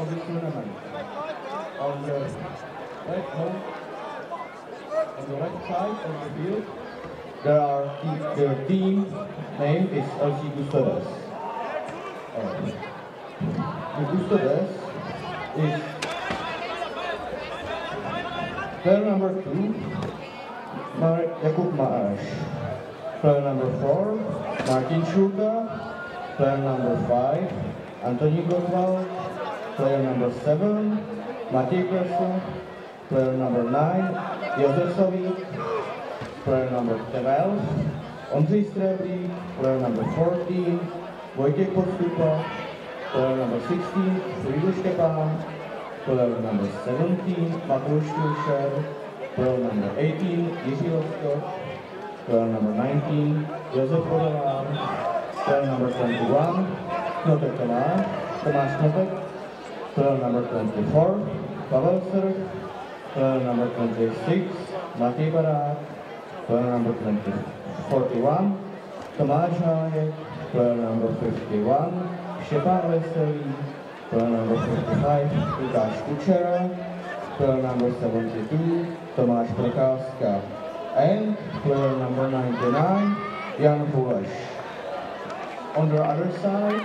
of this tournament. On the left side of the field, the team name is LC Custodes. The Custodes is player number 2, Jakub Maaš. Player number 4, Martin Šurka. Player number 5, Anthony Gotwald. Player number 7, Matěj Kresa. Player number 9, Josef Sovík. Player number 12, Ondřej Strebrík. Player number 14, Vojtěch Podstupa. Player number 16, Friedrich Štěpán. Player number 17, Matouš Štušer. Player number 18, Jiří Loskot. Player number 19, Josef Podován. Player number 21, Knotek Tomáš Knotek. Player number 24, Pavel Srk. Player number 26, Matěj Barák. Player number 41, Tomáš Hájek. Player number 51, Štěpán Veselý. Player number 55, Lukáš Kučera. Player number 72, Tomáš Procházka. And player number 99, Jan Huleš. On the other side,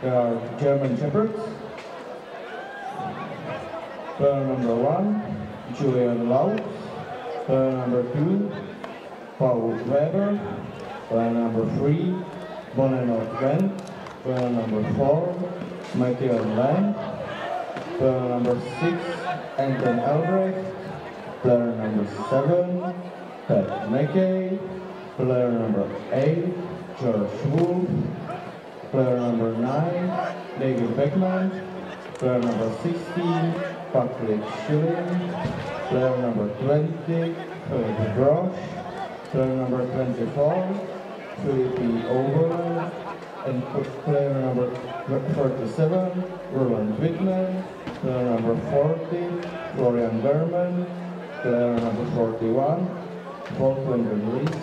there are German Shepherds. Player number 1, Julian Lautz. Player number 2, Paul Weber. Player number 3, Bonenot Wendt. Player number 4, Michael Lang. Player number 6, Anton Albrecht. Player number 7, Pat McKay. Player number 8, George Wolf. Player number 9, David Beckman. Player number 16, Patrick Schilling. Player number 20, Philip Brosh. Player number 24, Philippi Overland. And player number 47, Roland Whitman. Player number 40, Florian Berman. Player number 41, Volkwander Rees.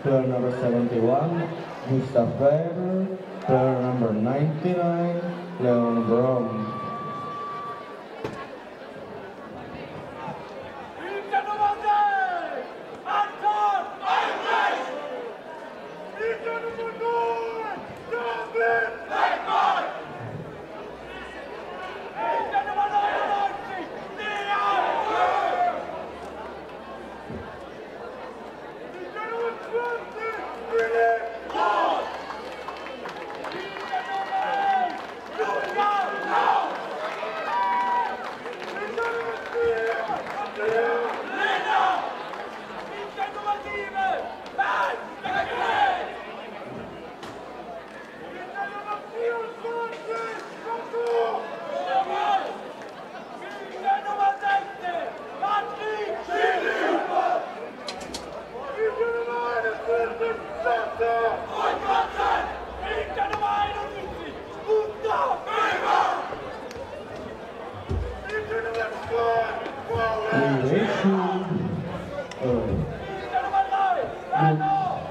Player number 71, Gustav Weber. Player number 99, Leon Braun.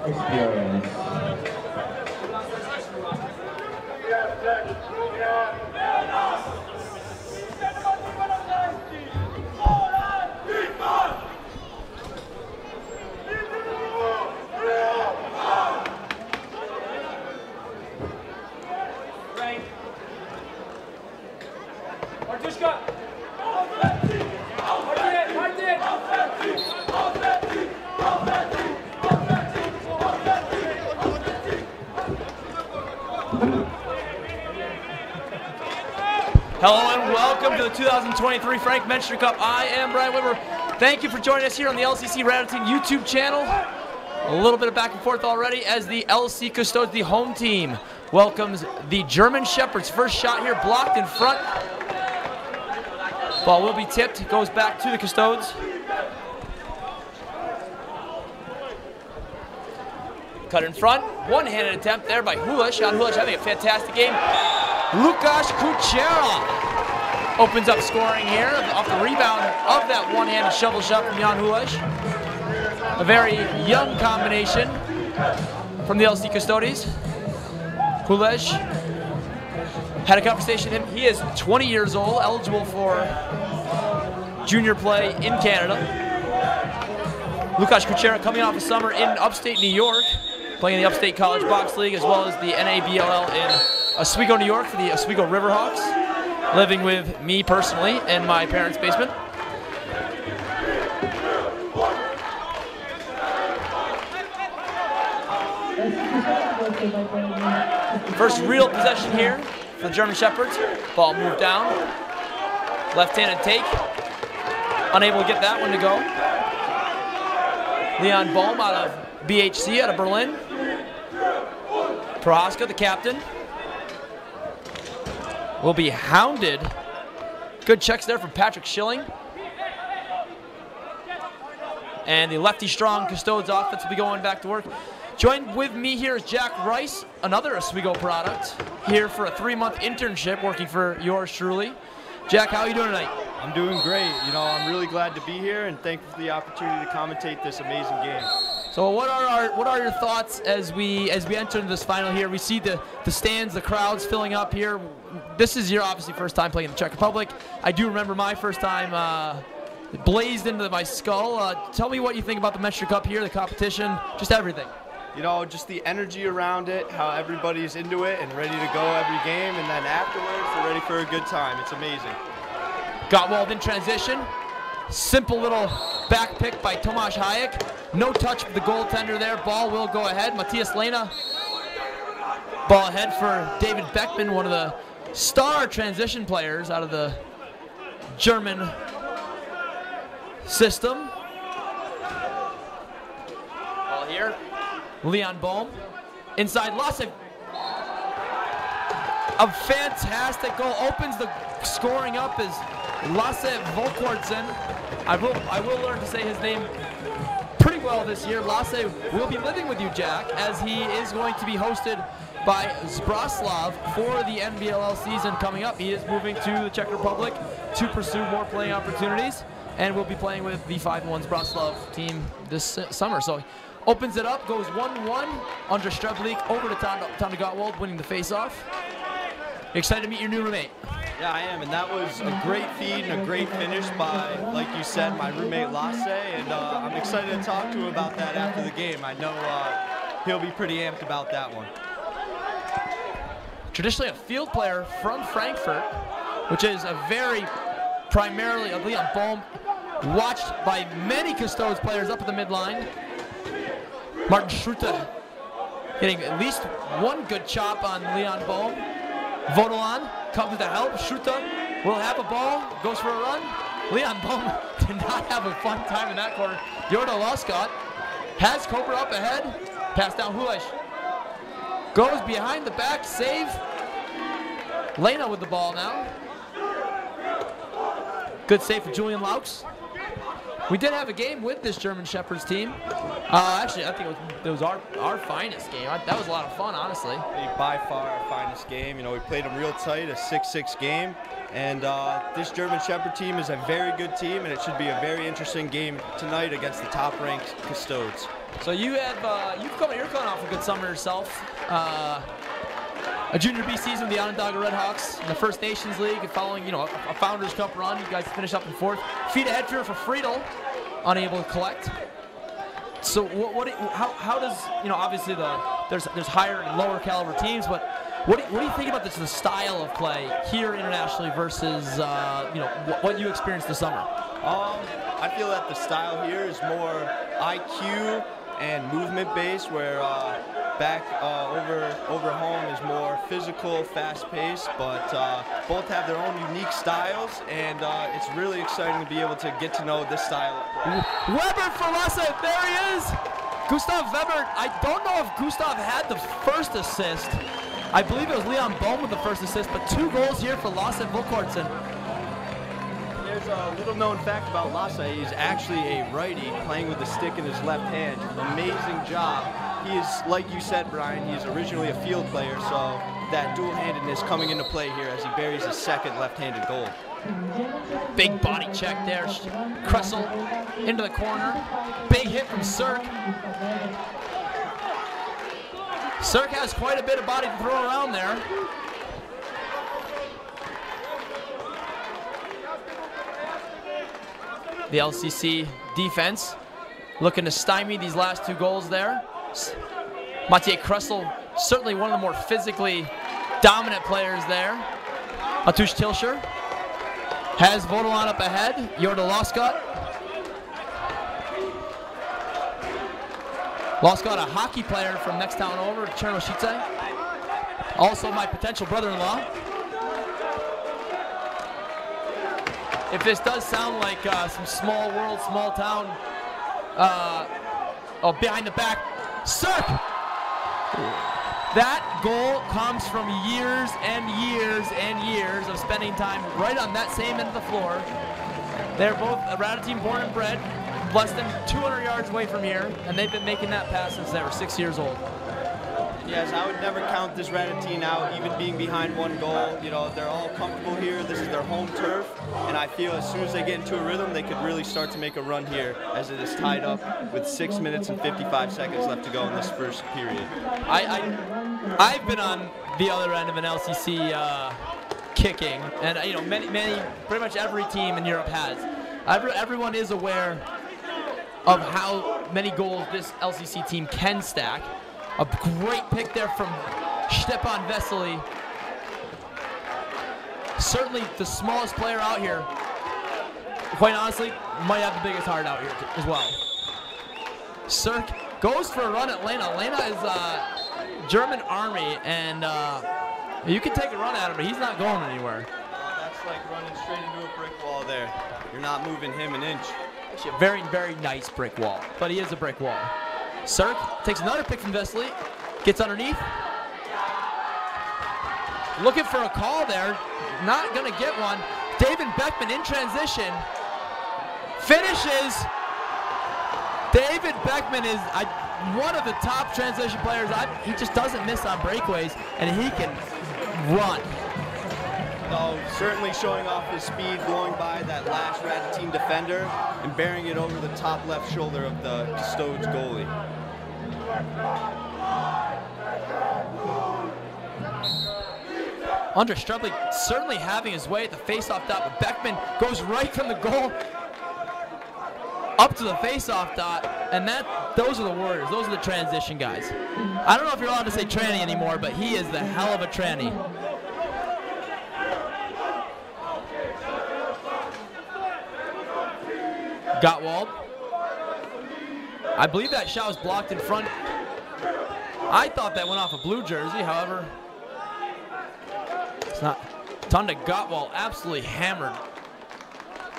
Experience. Hello and welcome to the 2023 Frank Menschner Cup. I am Brian Weber. Thank you for joining us here on the LCC Radotín YouTube channel. A little bit of back and forth already as the LC Custodes, the home team, welcomes the German Shepherds. First shot here blocked in front. Ball will be tipped, goes back to the Custodes. Cut in front, one-handed attempt there by Hulish. Jan Hulish having a fantastic game. Lukáš Kučera opens up scoring here off the rebound of that one-handed shovel shot from Jan Hulish. A very young combination from the LC Custodes. Hulish Had a conversation with him. He is 20 years old, eligible for junior play in Canada. Lukasz Kuchera coming off a summer in upstate New York, playing in the Upstate College Box League as well as the NABLL in Oswego, New York for the Oswego Riverhawks. Living with me personally in my parents' basement. First real possession here for the German Shepherds. Ball moved down. Left-handed take. Unable to get that one to go. Leon Bohm out of BHC, out of Berlin. Prohaska, the captain, will be hounded. Good checks there from Patrick Schilling. And the lefty strong Custodes offense will be going back to work. Joined with me here is Jack Rice, another Oswego product, here for a 3-month internship working for yours truly. Jack, how are you doing tonight? I'm doing great. You know, I'm really glad to be here and thankful for the opportunity to commentate this amazing game. So what are your thoughts as we enter into this final here? We see the stands, the crowds filling up here. This is your obviously first time playing in the Czech Republic. I do remember my first time blazed into my skull. Tell me what you think about the Menschner Cup here, the competition, just everything. You know, just the energy around it, how everybody's into it and ready to go every game, and then afterwards they're ready for a good time. It's amazing. Gottwald in transition. Simple little back pick by Tomasz Hayek. No touch of the goaltender there. Ball will go ahead. Matthias Lehna. Ball ahead for David Beckman, one of the star transition players out of the German system. Ball here. Leon Bohm. Inside Lasse. A fantastic goal. Opens the scoring up is Lasse Volkortsen. I will learn to say his name pretty well this year. Lasse will be living with you, Jack, as he is going to be hosted by Zbraslav for the NBLL season coming up. He is moving to the Czech Republic to pursue more playing opportunities, and will be playing with the 5-1 Zbraslav team this summer. So opens it up, goes 1-1. Andrzej Streblik over to Tanda Gottwald, winning the face-off. Excited to meet your new roommate. Yeah, I am, and that was a great feed and a great finish by, like you said, my roommate Lasse, and I'm excited to talk to him about that after the game. I know he'll be pretty amped about that one. Traditionally a field player from Frankfurt, which is a very primarily a Leon Bohm, watched by many Custodes players up at the midline. Martin Schrutte getting at least one good chop on Leon Bohm. Vodolan comes to help. Schrutte will have a ball, goes for a run. Leon Bohm did not have a fun time in that corner. Jorda Loscott has Cobra up ahead. Pass down Hulesh. Goes behind the back, save. Lehna with the ball now. Good save for Julian Laux. We did have a game with this German Shepherds team. Actually, I think it was our finest game. That was a lot of fun, honestly. By far our finest game. You know, we played them real tight, a 6-6 game. And this German Shepherd team is a very good team, and it should be a very interesting game tonight against the top-ranked Custodes. So you're coming off a good summer yourself. A Junior B season with the Onondaga Redhawks in the First Nations League, and following a Founders Cup run. You guys finish up in 4th. Feet ahead here for Friedel, unable to collect. So how does obviously there's higher and lower caliber teams, but what do you think about the style of play here internationally versus what you experienced this summer? I feel that the style here is more IQ and movement based, where back over home is more physical, fast-paced, but both have their own unique styles, and it's really exciting to be able to get to know this style. Weber for Lasse, there he is! Gustav Weber. I don't know if Gustav had the first assist. I believe it was Leon Bohm with the first assist, but 2 goals here for Lasse Volkortsen. There's a little known fact about Lasse. He's actually a righty playing with the stick in his left hand. Amazing job. He is, like you said, Brian, he's originally a field player, so that dual-handedness coming into play here as he buries his 2nd left-handed goal. Big body check there. Kressel into the corner. Big hit from Sirk. Sirk has quite a bit of body to throw around there. the LCC defense, looking to stymie these last 2 goals there. Mathieu Kressel, certainly one of the more physically dominant players there. Atush Tilsher has Vodolan up ahead. Jorda Loskot. Loskot, a hockey player from next town over, Chernoshitze. Also my potential brother-in-law. If this does sound like some small world, small town, behind the back, Cirque! That goal comes from years and years and years of spending time right on that same end of the floor. They're both Radotín born and bred, less than 200 yards away from here, and they've been making that pass since they were 6 years old. Yes, I would never count this Radotín out, even being behind 1 goal. You know, they're all comfortable here. This is their home turf, and I feel as soon as they get into a rhythm, they could really start to make a run here, as it is tied up with 6 minutes and 55 seconds left to go in this first period. I've been on the other end of an LCC kicking, and you know, pretty much every team in Europe has. Everyone is aware of how many goals this LCC team can stack. A great pick there from Stepan Vesely. Certainly the smallest player out here. Quite honestly, might have the biggest heart out here as well. Cirque goes for a run at Lena. Lena is German army, and you can take a run at him, but he's not going anywhere. That's like running straight into a brick wall there. You're not moving him an inch. Actually, a very, very nice brick wall, but he is a brick wall. Cirque takes another pick from Vesely, gets underneath. Looking for a call there, not gonna get one. David Beckman in transition, finishes. David Beckman is one of the top transition players. He just doesn't miss on breakaways, and he can run. Oh, certainly showing off his speed, going by that last Radotín defender and bearing it over the top left shoulder of the Custodes goalie. Andre Strublik certainly having his way at the face-off dot, but Beckman goes right from the goal up to the face-off dot, and those are the warriors. Those are the transition guys. I don't know if you're allowed to say tranny anymore, but he is the hell of a tranny. Gottwald. I believe that shot was blocked in front. I thought that went off a blue jersey, however, it's not. Tunda Gottwald absolutely hammered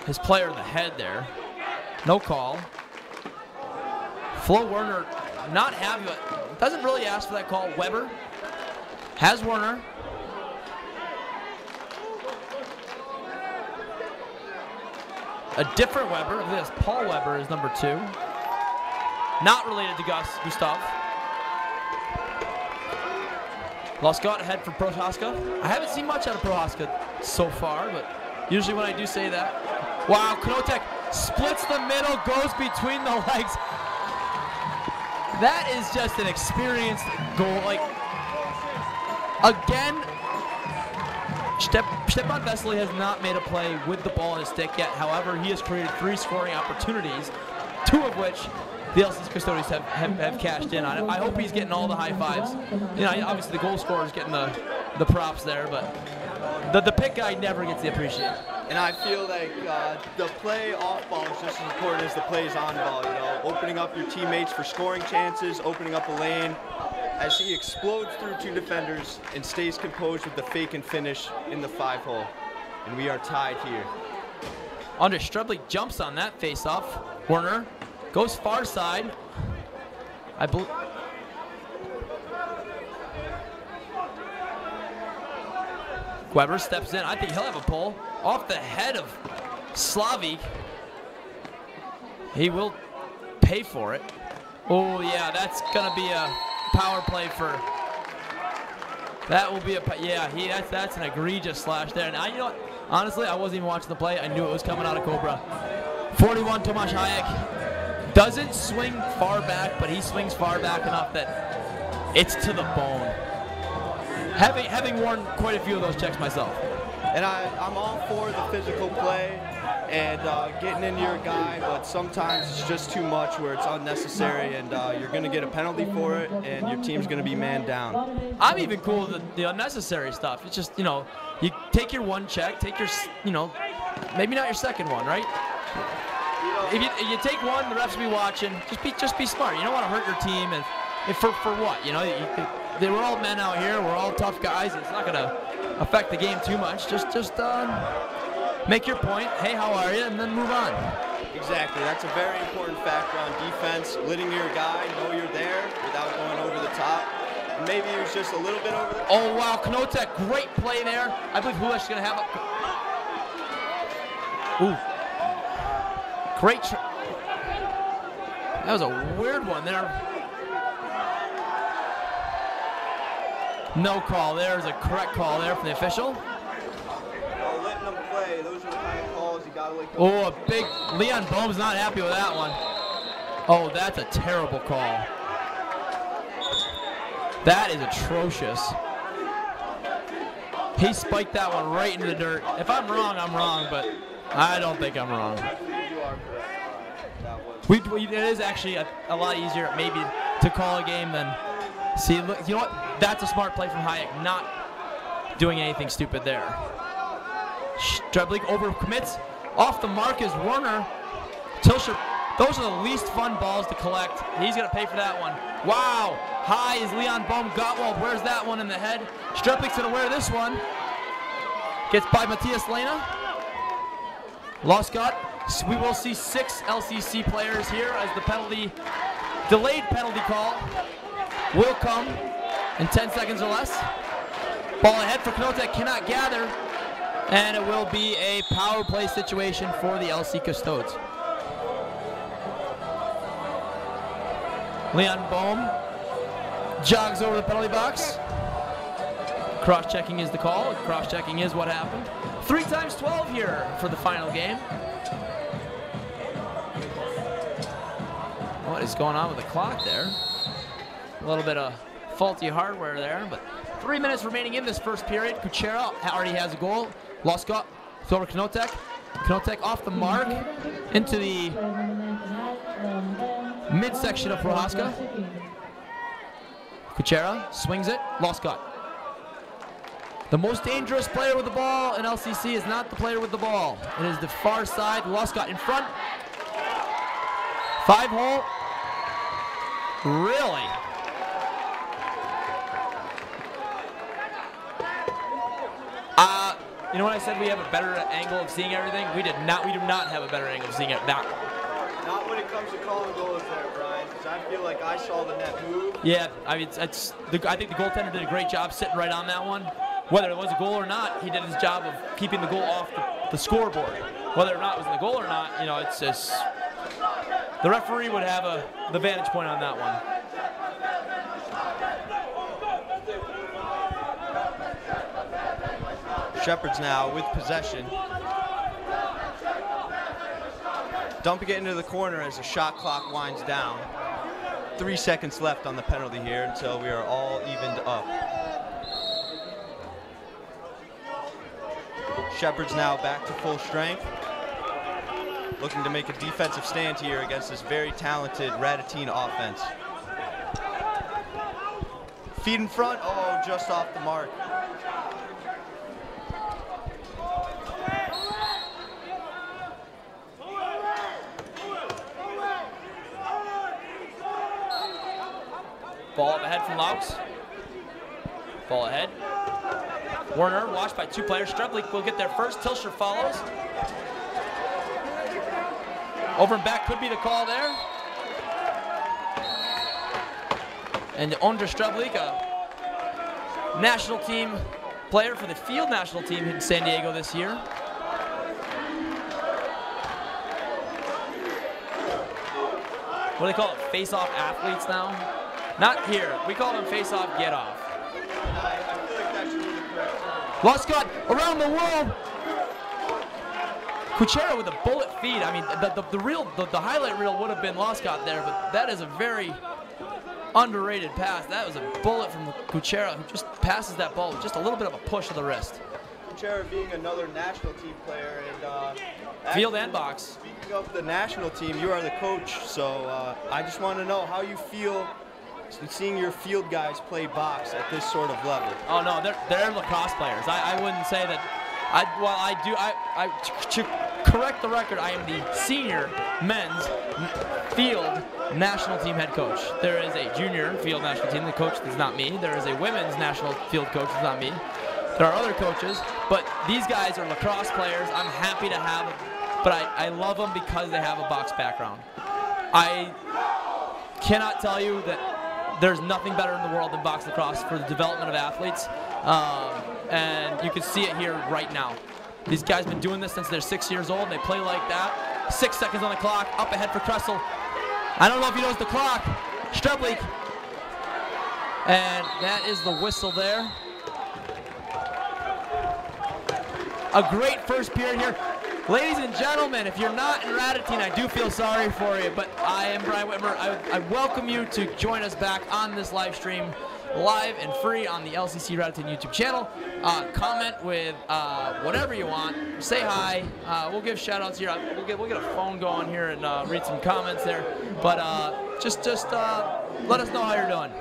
his player in the head there. No call. Flo Werner not having it. Doesn't really ask for that call. Weber has Werner. A different Weber. Look at this. Paul Weber is number 2. Not related to Gustav. Loskot ahead for Prohaska. I haven't seen much out of Prohaska so far, but usually when I do say that. Wow, Knotek splits the middle, goes between the legs. That is just an experienced goal. Like, again, Stepan Vesely has not made a play with the ball in his stick yet. However, he has created 3 scoring opportunities, 2 of which the LCC Custodes have cashed in on it. I hope he's getting all the high fives. You know, obviously the goal scorer is getting the props there, but the pick guy never gets the appreciation. And I feel like the play off ball is just as important as the plays on ball. You know, opening up your teammates for scoring chances, opening up a lane. As he explodes through 2 defenders and stays composed with the fake and finish in the 5-hole. And we are tied here. Andre Strublik jumps on that face-off. Werner goes far side. I believe. Weber steps in. I think he'll have a pull off the head of Slavik. He will pay for it. Oh yeah, that's gonna be a power play for. That will be a yeah. That's an egregious slash there. And you know what? Honestly, I wasn't even watching the play. I knew it was coming out of Cobra. 41 Tomasz Hayek doesn't swing far back, but he swings far back enough that it's to the bone. Having worn quite a few of those checks myself. And I'm all for the physical play and getting into your guy, but sometimes it's just too much where it's unnecessary, and you're going to get a penalty for it, and your team's going to be man down. I'm even cool with the unnecessary stuff. It's just, you know, you take your one check, take your, you know, maybe not your second one, right? If you take one, the refs will be watching. Just be smart. You don't want to hurt your team, and for what? You know, we're all men out here. We're all tough guys. It's not going to affect the game too much. Just make your point. Hey, how are you? And then move on. Exactly. That's a very important factor on defense. Letting your guy know you're there without going over the top. Maybe he was just a little bit over the top. Oh, wow. Knotek, great play there. I believe Hulesh is going to have a... Ooh. Great. That was a weird one there. No call. There's a correct call there from the official. Oh, letting them play. Those are the kind of calls you got to let go. Oh, a big... Leon Bohm's not happy with that one. Oh, that's a terrible call. That is atrocious. He spiked that one right into the dirt. If I'm wrong, I'm wrong, but I don't think I'm wrong. It is actually a lot easier maybe to call a game than... See, look, you know what? That's a smart play from Hayek, not doing anything stupid there. Streblik overcommits. Off the mark is Werner. Tilscher. Those are the least fun balls to collect. He's going to pay for that one. Wow. High is Leon Bohm. Gottwald wears that one in the head. Streblik's going to wear this one. Gets by Matthias Lena. Loscott. We will see 6 LCC players here as the delayed penalty call will come in 10 seconds or less. Ball ahead for Knotek, cannot gather, and it will be a power play situation for the LC Custodes. Leon Bohm jogs over the penalty box. Cross-checking is the call. Cross-checking is what happened. 3 times 12 here for the final game. What is going on with the clock there? A little bit of faulty hardware there, but 3 minutes remaining in this first period. Kuchera already has a goal. Loscott, over Knotek. Knotek off the mark into the midsection of Prohaska. Kuchera swings it. Loscott. The most dangerous player with the ball in LCC is not the player with the ball. It is the far side. Loscott in front. 5-hole. Really? You know what I said? We have a better angle of seeing everything. We do not have a better angle of seeing it. Not when it comes to calling goals there, Brian, because I feel like I saw the net move. Yeah, I mean, I think the goaltender did a great job sitting right on that one. Whether it was a goal or not, he did his job of keeping the goal off the scoreboard. Whether or not it was the goal or not, you know, it's just the referee would have the vantage point on that one. Shepard's now with possession. Dumping it into the corner as the shot clock winds down. 3 seconds left on the penalty here until we are all evened up. Shepard's now back to full strength. Looking to make a defensive stand here against this very talented Radotín offense. Feet in front, oh, just off the mark. Ball up ahead from Laux. Ball ahead. Werner watched by 2 players. Streblik will get there first. Tilscher follows. Over and back could be the call there. And Ondra Streblik, a national team player for the field national team in San Diego this year. What do they call it? Face-off athletes now? Not here. We call them face-off get-off. I feel like that should be the correct term. Loscott around the world. Kuchera with a bullet feed. I mean, the highlight reel would have been Loscott there, but that is a very underrated pass. That was a bullet from Kuchera, who just passes that ball with just a little bit of a push of the wrist. chair of being another national team player, and field and box. Speaking of the national team, you are the coach, so I just want to know how you feel seeing your field guys play box at this sort of level. Oh no, they're lacrosse players. I wouldn't say that. To correct the record, I am the senior men's field national team head coach. There is a junior field national team. The coach is not me. There is a women's national field coach. It's not me. There are other coaches, but these guys are lacrosse players. I'm happy to have them, but I love them because they have a box background. I cannot tell you that there's nothing better in the world than box lacrosse for the development of athletes, and you can see it here right now. These guys have been doing this since they're 6 years old, and they play like that. 6 seconds on the clock, up ahead for Kressel. I don't know if he knows the clock. Streblik. And that is the whistle there. A great first period here. Ladies and gentlemen, if you're not in Radotín, I do feel sorry for you, but I am Brian Whitmer. I welcome you to join us back on this live stream, live and free on the LCC Radotín YouTube channel. Comment with whatever you want. Say hi. We'll give shout outs here. We'll get a phone going here and read some comments there. But just let us know how you're doing.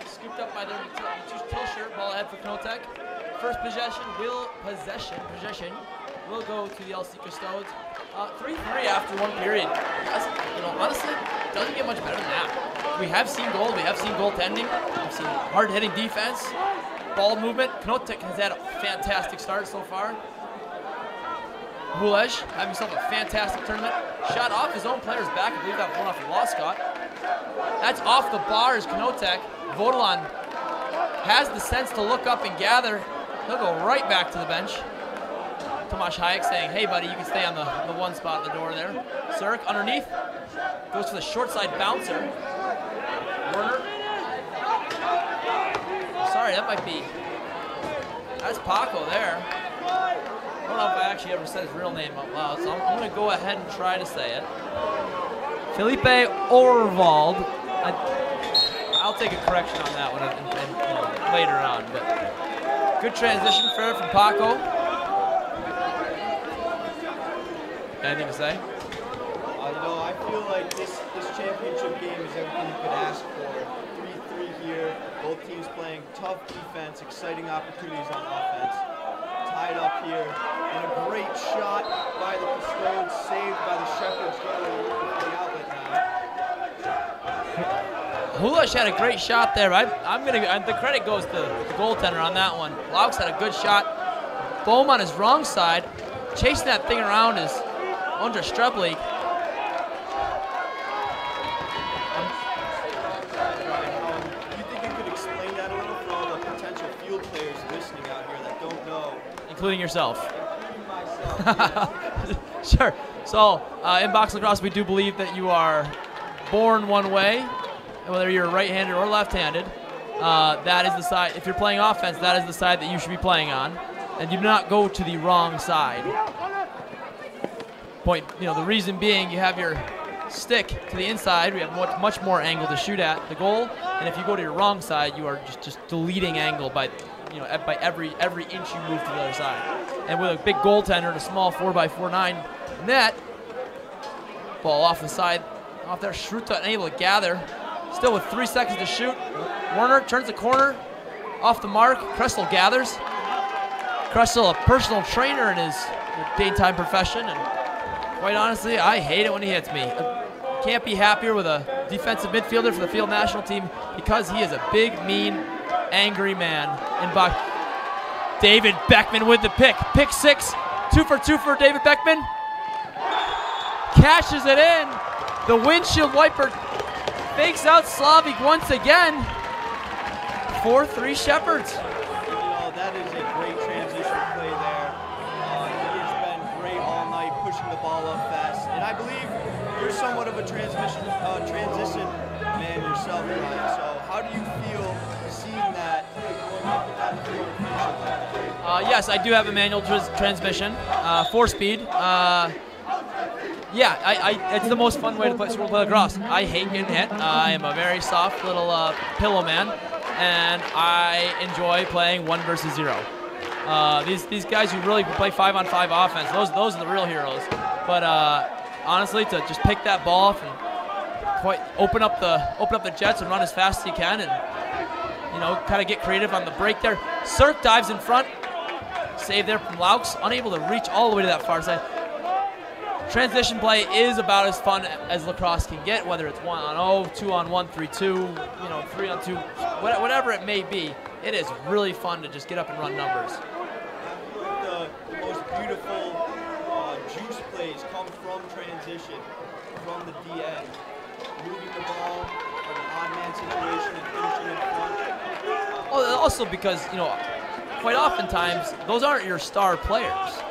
Scooped up by the Tilshire, ball ahead for Knotek. First possession will go to the LC Custodes. 3-3 after one period. Honestly, it doesn't get much better than that. We have seen goals, we have seen goaltending, we've seen hard-hitting defense, ball movement. Knotek has had a fantastic start so far. Bulej having himself a fantastic tournament. Shot off his own player's back. I believe that one off the law, Scott. That's off the bars, Knotek. Vodolan has the sense to look up and gather. He'll go right back to the bench. Tomasz Hayek saying, hey buddy, you can stay on the one spot at the door there. Zurich underneath, goes to the short side bouncer. Werner. Sorry, that might be, that's Paco there. I don't know if I actually ever said his real name out loud, so I'm gonna go ahead and try to say it. Felipe Orvald. I'll take a correction on that one later on, but good transition fair from Paco. Anything to say? No, I feel like this championship game is everything you could ask for. 3-3 here, both teams playing tough defense, exciting opportunities on offense. Tied up here, and a great shot by the Custodes, saved by the Shepherds looking for the outlet now. Hulish had a great shot there. The credit goes to the goaltender on that one. Laux had a good shot. Bohm on his wrong side, chasing that thing around is Under Streblik. You think you could explain that a little for all the potential field players listening out here that don't know? Including yourself. Including myself. Sure. So in box-lacrosse, we do believe that you are born one way, whether you're right-handed or left-handed. That is the side. If you're playing offense, that is the side that you should be playing on, and you do not go to the wrong side. Point. The reason being, you have your stick to the inside. We have much more angle to shoot at the goal, and if you go to your wrong side, you are just deleting angle by by every inch you move to the other side. And with a big goaltender and a small 4x49 net, ball off the side, off there, Schruta unable to gather. Still with 3 seconds to shoot. Werner turns the corner, off the mark. Kressel gathers. Kressel, a personal trainer in his daytime profession, and quite honestly, I hate it when he hits me. Can't be happier with a defensive midfielder for the field national team because he is a big, mean, angry man in box. David Beckman with the pick. Pick 6. 2 for 2 for David Beckman. Cashes it in. The windshield wiper fakes out Slavik once again. 4-3 Shepherds. That is a great transition play there. He has been great all night, pushing the ball up fast. And I believe you're somewhat of a transition man yourself, Ryan. So how do you feel seeing that going up and down the field and finishing like that? Yes, I do have a manual transmission, 4-speed. Yeah, it's the most fun way to play lacrosse. I hate getting hit. I am a very soft little pillow man, and I enjoy playing 1 versus 0. These guys who really play 5-on-5 offense, those are the real heroes. But honestly, to just pick that ball off and open up the jets and run as fast as you can, and kind of get creative on the break there. Cirque dives in front, save there from Laux, unable to reach all the way to that far side. Transition play is about as fun as lacrosse can get, whether it's 1-on-0, 2-on-1, 3-2, 3-on-2, whatever it may be. It is really fun to just get up and run numbers. The most beautiful juice plays come from transition, from the DN. Moving the ball from an odd man situation and finishing in front. Also because, quite oftentimes, those aren't your star players.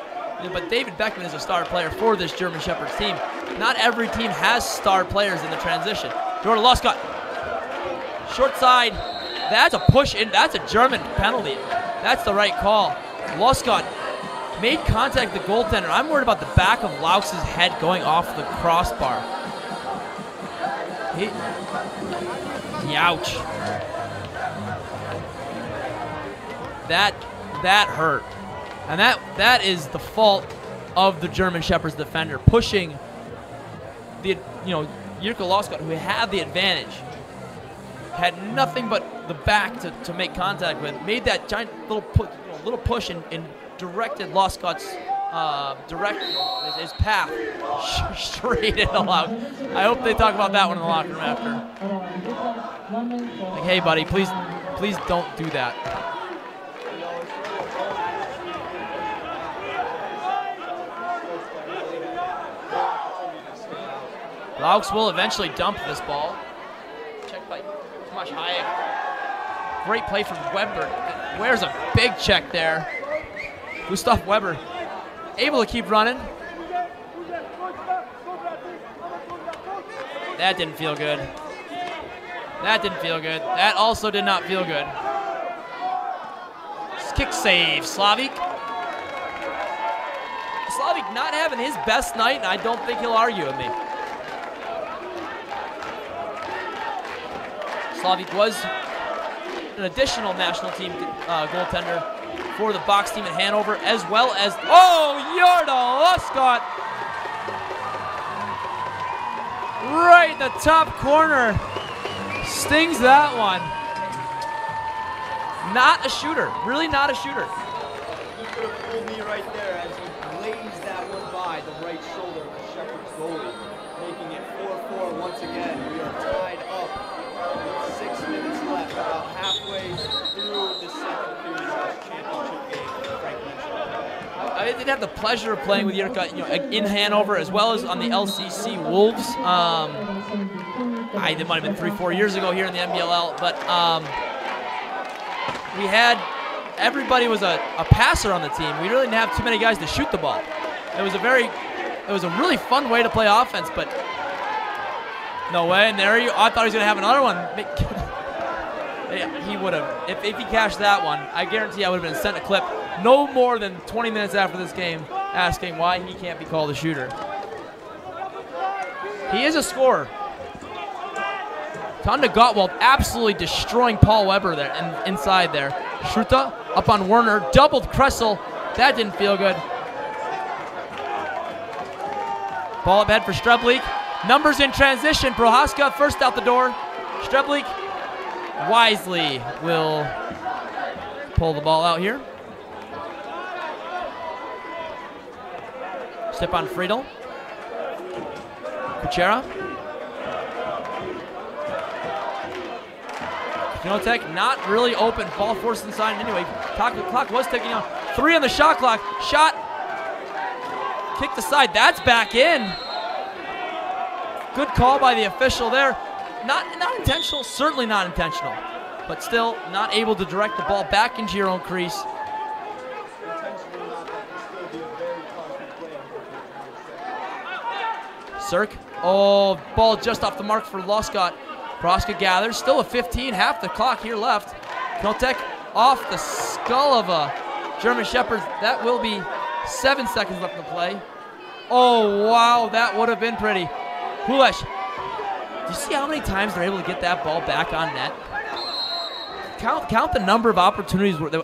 But David Beckman is a star player for this German Shepherds team. Not every team has star players in the transition. Door to Loscott. Short side. That's a push in. That's a German penalty. That's the right call. Loscott made contact with the goaltender. I'm worried about the back of Laux's head going off the crossbar. Ouch. That hurt. And that is the fault of the German Shepherds defender, pushing the Jirka Loscott, who had the advantage, had nothing but the back to make contact with, made that giant little push and directed Loscott's his path straight into Laux. I hope they talk about that one in the locker room after. Like, hey buddy, please don't do that. Laux will eventually dump this ball. Checked by Tomasz Hayek. Great play from Weber. Where's a big check there. Gustav Weber able to keep running. That didn't feel good. That didn't feel good. That also did not feel good. Kick save, Slavik. Slavik not having his best night, and I don't think he'll argue with me. Slavik was an additional national team goaltender for the box team in Hanover, as well as, oh, Yarda Luscott. Right in the top corner. Stings that one. Not a shooter. Really not a shooter. He could have fooled me right there as he blazed that one by the right shoulder of the Shepherd's goalie, making it 4-4 once again. We are tied up with 6 minutes left, about halfway through the second period of this championship game for Frank Menschner. I did have the pleasure of playing with Jirka, in Hanover, as well as on the LCC Wolves. It might have been 3-4 years ago here in the NBLL, but we had, everybody was a passer on the team. We really didn't have too many guys to shoot the ball. It was a really fun way to play offense, but no way. And there I thought he was gonna have another one. He would have, if he cashed that one, I guarantee I would have been sent a clip no more than 20 minutes after this game asking why he can't be called a shooter. He is a scorer. Tonda Gottwald absolutely destroying Paul Weber there and inside there. Schruta up on Werner, doubled Kressel. That didn't feel good. Ball up head for Streblik. Numbers in transition. Prohaska first out the door. Streblik wisely will pull the ball out here. Stepan Friedel. Kuchera. Knotek not really open. Ball forced inside anyway. Clock was ticking on. 3 on the shot clock. Shot. Kicked aside. That's back in. Good call by the official there. Not intentional. Certainly not intentional. But still not able to direct the ball back into your own crease. Cirque. Oh, ball just off the mark for Luscott. Proska gathers, still a 15, half the clock here left. Knotek off the skull of a German Shepherd. That will be 7 seconds left to play. Oh, wow, that would have been pretty. Hulesh, do you see how many times they're able to get that ball back on net? Count the number of opportunities with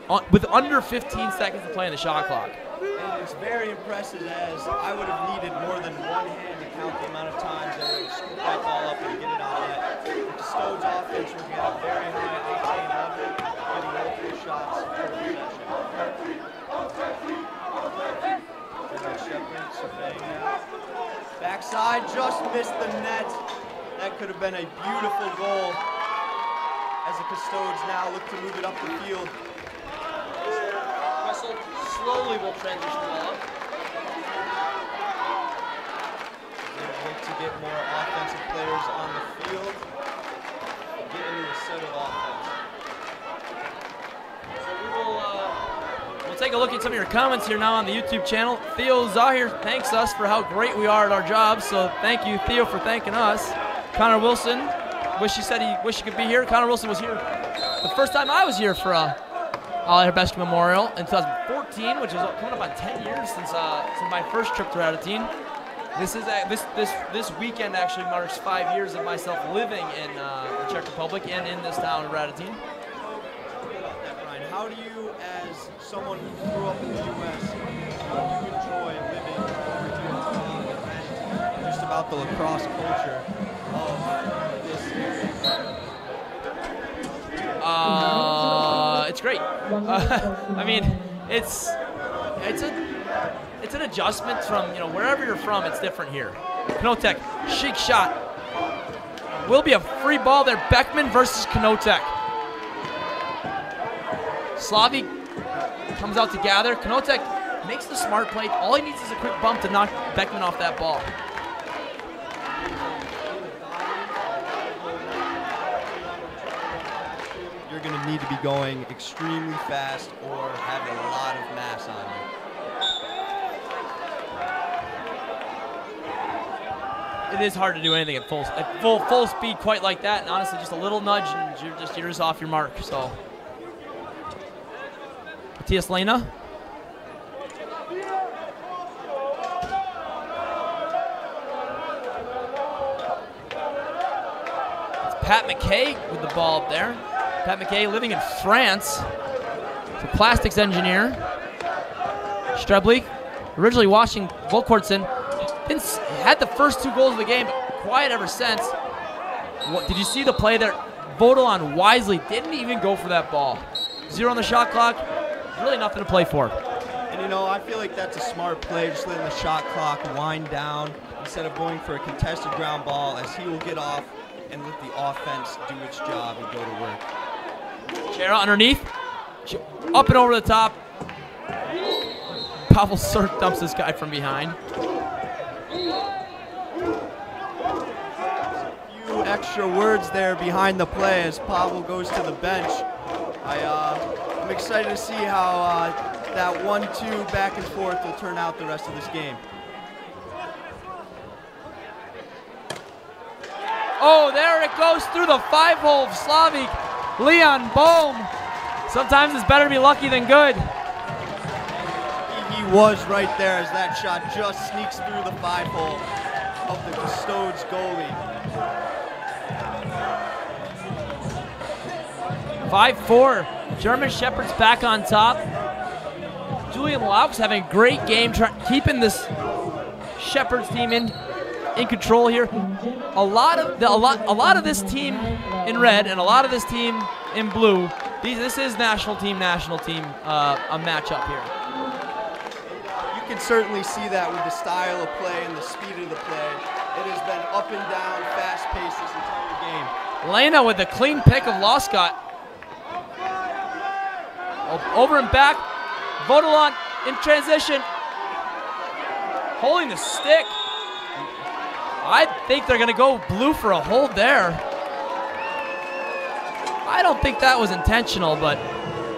under 15 seconds to play in the shot clock. And it's very impressive, as I would have needed more than one hand to count the amount of times they were able to scoop that ball up and get it on net. The Custodes offense was getting a very high octane level, getting multiple shots per possession. Surveying now. Backside just missed the net. That could have been a beautiful goal as the Custodes now look to move it up the field. Russell slowly will transition the ball up. Look to get more offensive players on the field and get into a settled offense. So we'll take a look at some of your comments here now on the YouTube channel. Theo Zahir thanks us for how great we are at our jobs, so thank you, Theo, for thanking us. Connor Wilson, wish he could be here. Connor Wilson was here the first time I was here for Ollie Herbeski Memorial in 2014, which is coming up on 10 years since my first trip to Radotín. This weekend actually marks 5 years of myself living in the Czech Republic and in this town of Radotín. Brian, how do you, as someone who grew up in the U.S., how do you enjoy living over here in Radotín, just about the lacrosse culture of this area? It's great. I mean, it's an adjustment from, wherever you're from. It's different here. Knotek, chic shot. Will be a free ball there. Beckman versus Knotek. Slavi comes out to gather. Knotek makes the smart play. All he needs is a quick bump to knock Beckman off that ball. You're going to need to be going extremely fast or have a lot of mass on you. It is hard to do anything at full speed quite like that, and honestly, just a little nudge and you're just off your mark. So, Matthias Lena. It's Pat McKay with the ball up there. Pat McKay living in France. He's a plastics engineer. Streblik, originally watching Volkortsen. Had the first 2 goals of the game, but quiet ever since. Did you see the play there? Vodolon wisely didn't even go for that ball. 0 on the shot clock, really nothing to play for. And you know, I feel like that's a smart play, just letting the shot clock wind down instead of going for a contested ground ball, as he will get off and let the offense do its job and go to work. Chera underneath, up and over the top. Pavel Sirk dumps this guy from behind. Extra words there behind the play as Pavel goes to the bench. I'm excited to see how that 1-2 back and forth will turn out the rest of this game. Oh, there it goes through the 5-hole of Slavik. Leon Bohm. Sometimes it's better to be lucky than good. He was right there as that shot just sneaks through the 5-hole of the Custodes goalie. 5-4, German Shepherds back on top. Julian Laux having a great game, keeping this Shepherds team in control here. A lot of this team in red and a lot of this team in blue. This is national team a matchup here. You can certainly see that with the style of play and the speed of the play. It has been up and down, fast-paced this entire game. Lena with the clean pick of Loscott. Over and back. Vodolon in transition. Holding the stick. I think they're going to go blue for a hold there. I don't think that was intentional, but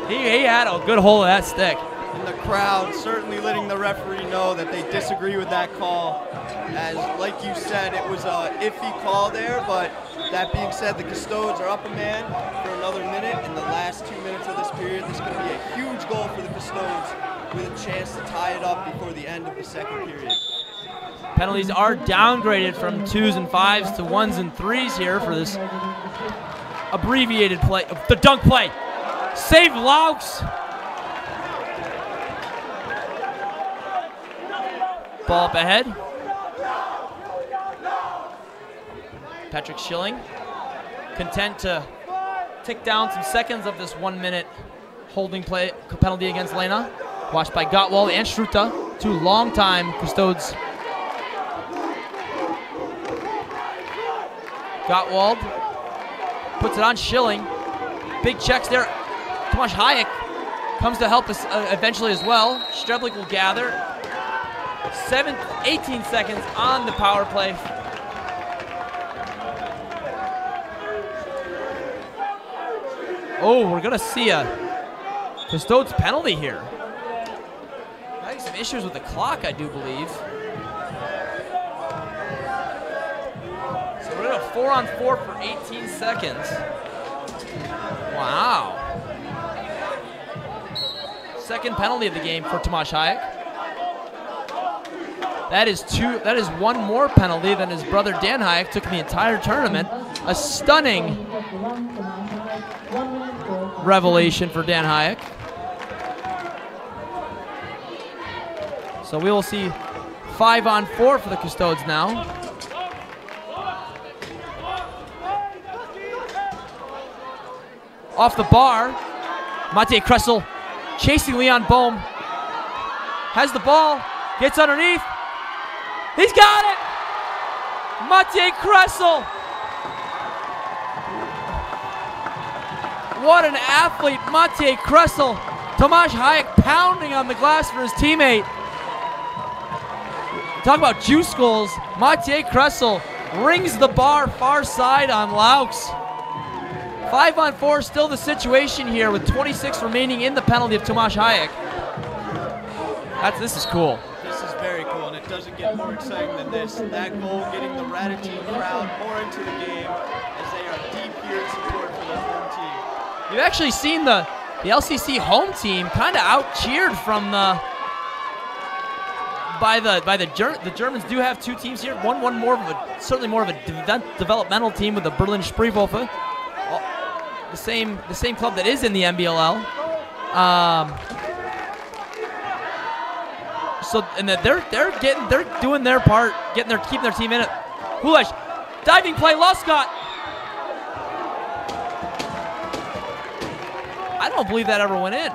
he had a good hold of that stick. And the crowd certainly letting the referee know that they disagree with that call. As, like you said, it was an iffy call there, but that being said, the Custodes are up a man for another minute. In the last 2 minutes of this period, this is going to be a huge goal for the Custodes with a chance to tie it up before the end of the second period. Penalties are downgraded from 2s and 5s to 1s and 3s here for this abbreviated play. The dunk play. Save Laux. Ball up ahead. Patrick Schilling content to tick down some seconds of this 1 minute holding play penalty against Lena. Watched by Gottwald and Struta, 2 long-time Custodes. Gottwald puts it on Schilling. Big checks there. Tomasz Hayek comes to help us eventually as well. Streblik will gather. 18 seconds on the power play. Oh, we're gonna see a Custodes penalty here. Having some issues with the clock, I do believe. So we're gonna 4-on-4 for 18 seconds. Wow. Second penalty of the game for Tomasz Hayek. That is 1 more penalty than his brother Dan Hayek took in the entire tournament. A stunning revelation for Dan Hayek. So we will see 5-on-4 for the Custodes now. Off the bar, Matej Kressel chasing Leon Bohm. Has the ball, gets underneath. He's got it! Matej Kressel. What an athlete, Matej Kressel. Tomasz Hayek pounding on the glass for his teammate. Talk about juice goals. Matej Kressel rings the bar far side on Laux. 5-on-4 still the situation here with 26 remaining in the penalty of Tomáš Hayek. This is cool. This is very cool, and it doesn't get more exciting than this. That goal getting the Radotín crowd more into the game as they are deep here in support for their home team. You've actually seen the LCC home team kind of out-cheered from the the Germans do have two teams here. One more of certainly more of a developmental team with the Berlin Spreewölfe, the same club that is in the MBLL. So and they're doing their part, keeping their team in it. Hulesh, diving play, Luscott. I don't believe that ever went in.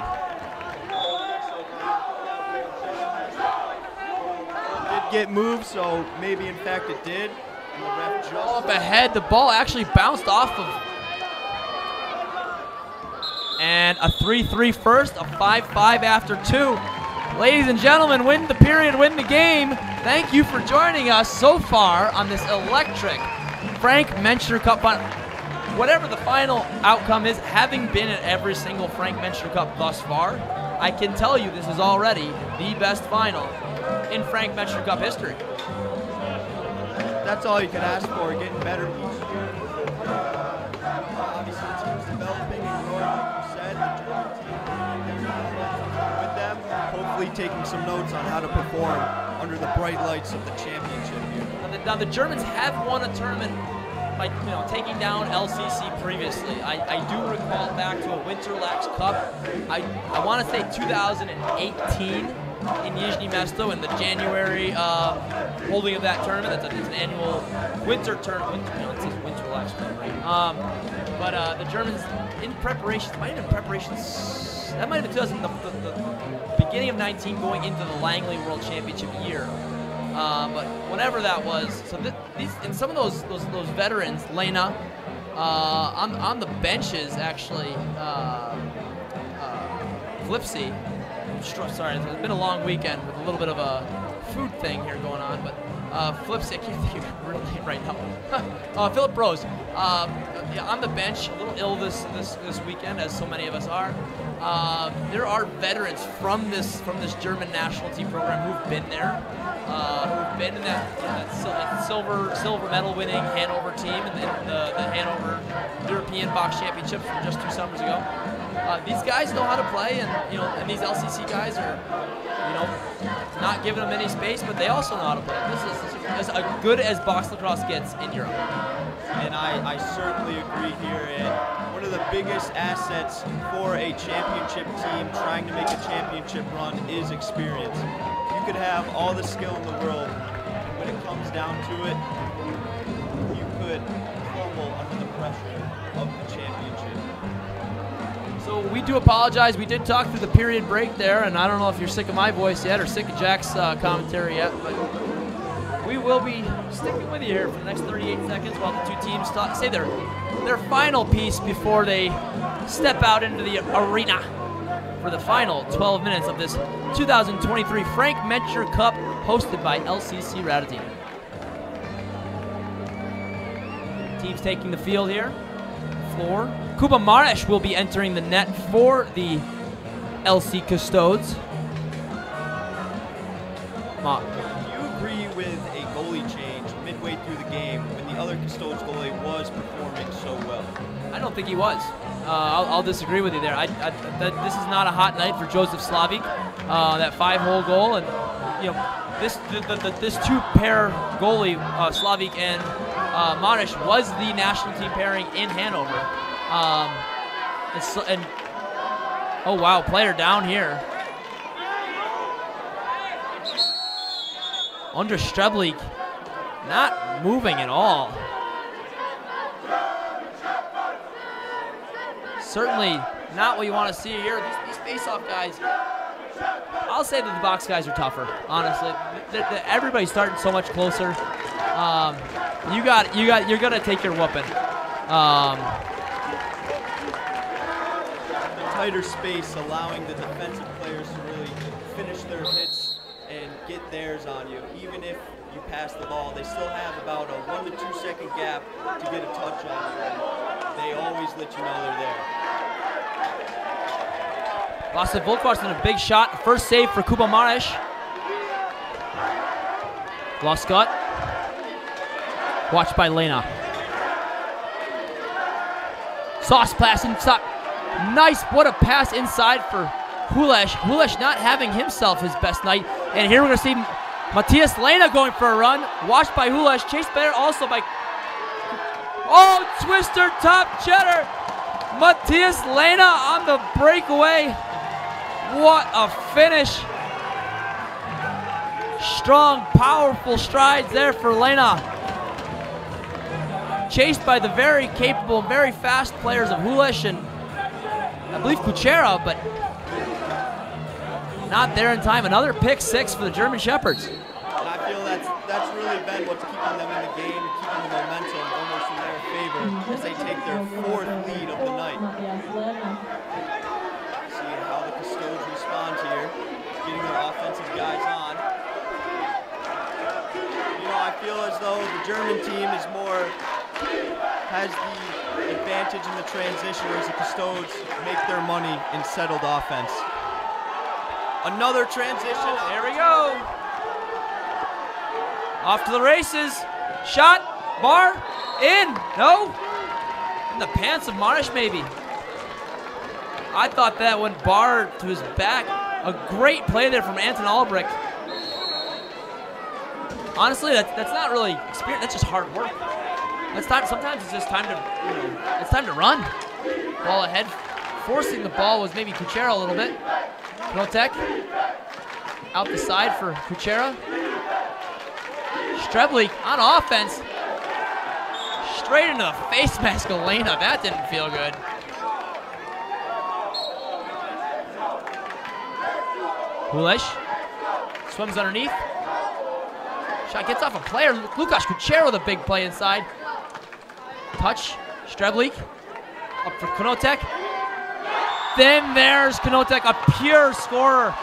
Did get moved, so maybe in fact it did. And the ref just up ahead, the ball actually bounced off of. And a 3-3 first, a 5-5 after 2. Ladies and gentlemen, win the period, win the game. Thank you for joining us so far on this electric Frank Menschner Cup final. Whatever the final outcome is, having been at every single Frank Menschner Cup thus far, I can tell you this is already the best final in Frank Menschner Cup history. That's all you can ask for, getting better each year. Obviously the team's developing and growing, like you said. The German team with them, hopefully taking some notes on how to perform under the bright lights of the championship here. Now the Germans have won a tournament by taking down LCC previously. I do recall back to a Winter-Lax Cup. I want to say 2018 in Nizhny Mesto in the January holding of that tournament. It's an annual winter tournament. It says Winter-Lax Cup, right? But the Germans in preparations, that might have been the beginning of 19 going into the Langley World Championship year. But whatever that was, so and some of those veterans, Lena, on the benches actually, Flipsy. Sorry, it's been a long weekend with a little bit of a food thing here going on, but Flipsy, I can't think of her name right now. Philip Rose, on the bench, a little ill this weekend, as so many of us are. There are veterans from this German national team program who've been there. Who've been in that silver medal winning Hanover team in the Hanover European Box Championship from just 2 summers ago. These guys know how to play, and and these LCC guys are, not giving them any space, but they also know how to play. This is as good as box-lacrosse gets in Europe. And I certainly agree here. And one of the biggest assets for a championship team trying to make a championship run is experience. You could have all the skill in the world, and when it comes down to it, you could crumble under the pressure of the championship. So we do apologize. We did talk through the period break there, and I don't know if you're sick of my voice yet or sick of Jack's commentary yet, but we will be sticking with you here for the next 38 seconds while the two teams say their final piece before they step out into the arena for the final 12 minutes of this 2023 Frank Menschner Cup hosted by LCC Radotín. Teams taking the field here. Floor. Kuba Maresh will be entering the net for the LC Custodes. Do you agree with a goalie change midway through the game when the other Custodes goalie was performing so well? I don't think he was. I'll disagree with you there. This is not a hot night for Joseph Slavik. That 5-hole goal, and this two-pair goalie, Slavik and Maresh, was the national team pairing in Hanover. Oh wow, player down here. Andres Streblik not moving at all. Certainly not what you want to see here. These face-off guys, I'll say that the box guys are tougher, honestly. Everybody's starting so much closer. You're gonna take your whooping. Tighter space, allowing the defensive players to really finish their hits and get theirs on you. Even if you pass the ball, they still have about a 1 to 2 second gap to get a touch on you. they always let you know they're there. Lasse Volkvart's in a big shot. First save for Kuba Mares. Loscott. Watched by Lena. Sauce pass inside. Nice, what a pass inside for Hulesh. Hulesh not having himself his best night. And here we're going to see Matthias Lena going for a run. Watched by Hulesh. Chased better also by... Oh, twister top cheddar. Matthias Lena on the breakaway. What a finish. Strong, powerful strides there for Lena. Chased by the very capable, very fast players of Hulesh and I believe Kuchera, but not there in time. Another pick six for the German Shepherds. And I feel that's really been what's keeping them in the game, keeping the momentum almost in their favor as they take their 4th lead of the night. See how the Custodes respond here, getting their offensive guys on. You know, I feel as though the German team is has the advantage in the transition, whereas the Custodes make their money in settled offense. Another transition. There we go. Off to the races. Shot. Bar. In. No. In the pants of Marish, maybe. I thought that went bar to his back. A great play there from Anton Albrecht. Honestly, that's not really experience. That's just hard work. That's time. Sometimes it's just time to, it's time to run. Ball ahead. Forcing the ball was maybe Kuchera a little bit. Knotek out the side for Kuchera. Streblik on offense. Straight into the face mask of Lena. That didn't feel good. Hulesh swims underneath. Shot gets off a player. Lukasz Kuchera with a big play inside. Touch. Streblik up for Knotek. Then there's Knotek, a pure scorer.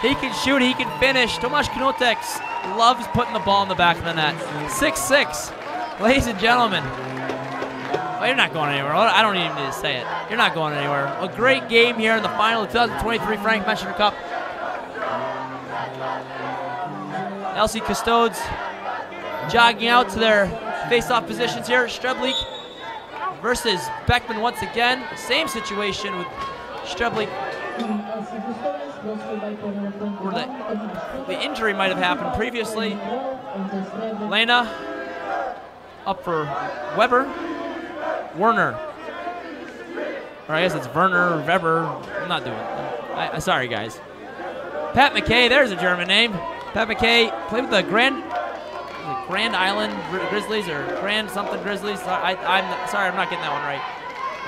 He can shoot, he can finish. Tomasz Knotek loves putting the ball in the back of the net. 6'6", ladies and gentlemen. Oh, you're not going anywhere. I don't even need to say it. You're not going anywhere. A great game here in the final of the 2023 Frank Menschner Cup. LC Custodes jogging out to their face-off positions here. Streblik versus Beckman once again. Same situation with Streblik. Where the injury might have happened previously. Lena up for Weber. Werner. Or I guess it's Werner or Weber. I'm not doing it. Sorry, guys. Pat McKay, there's a German name. Pat McKay played with the Grand Island Grizzlies or Grand something Grizzlies. I'm sorry, I'm not getting that one right.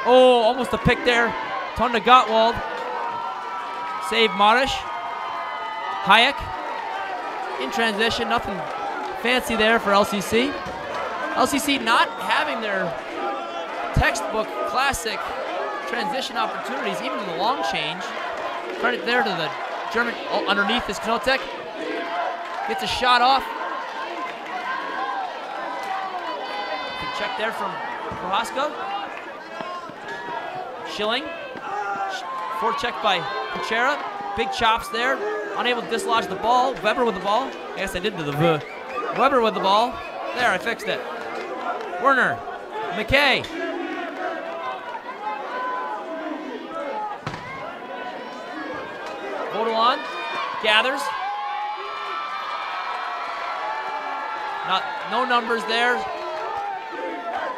Oh, almost a pick there. Tonda Gottwald. Save Marish. Hayek. In transition, nothing fancy there for LCC. LCC not having their textbook classic transition opportunities, even in the long change. Credit there to the German. Oh, underneath is Knotek. Gets a shot off. Good check there from Prohaska. Schilling. Forecheck by Kuchera. Big chops there. Unable to dislodge the ball. Weber with the ball. I guess I did do the V. Weber with the ball. There, I fixed it. Werner. McKay. Vodelon. Gathers. No numbers there.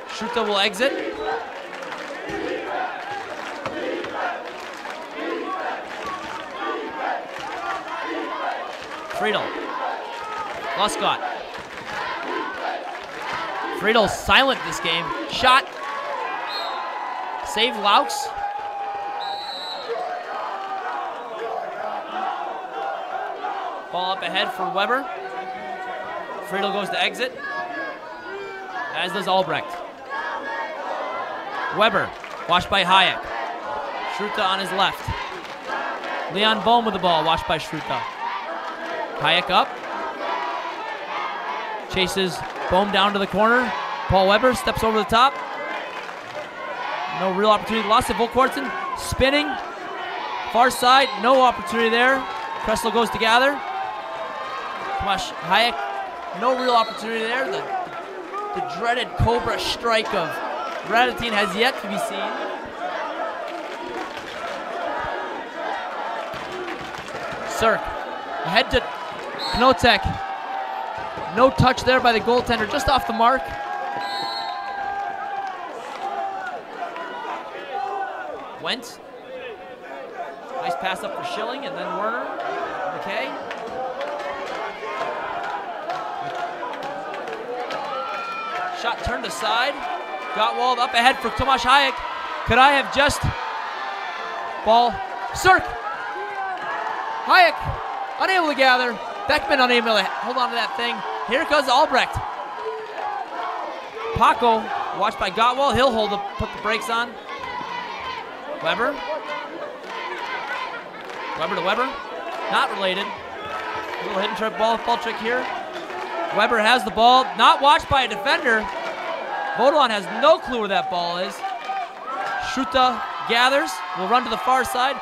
Schuta will exit. Friedel. Luscott. Friedel silent this game. Shot. Save Laux. Ball up ahead for Weber. Friedel goes to exit, as does Albrecht. Weber, watched by Hayek. Schruta on his left. Leon Bohm with the ball, watched by Schruta. Hayek up. Chases Bohm down to the corner. Paul Weber steps over the top. No real opportunity. Lost it. Volkwartsen spinning. Far side. No opportunity there. Kressel goes to gather. Tomasz Hayek. No real opportunity there. The dreaded Cobra strike of Radotín has yet to be seen. Cirk. Ahead to Knotek. No touch there by the goaltender, just off the mark. Wentz. Nice pass up for Schilling, and then Werner. McKay. Shot turned aside. Got walled up ahead for Tomasz Hayek. Could I have just... Ball. Cirk. Hayek. Unable to gather. Beckman unable to hold on to that thing. Here comes Albrecht. Paco, watched by Gottwald. He'll put the brakes on. Weber. Weber to Weber. Not related. A little hidden trick ball trick here. Weber has the ball. Not watched by a defender. Vodolon has no clue where that ball is. Schuta gathers. Will run to the far side.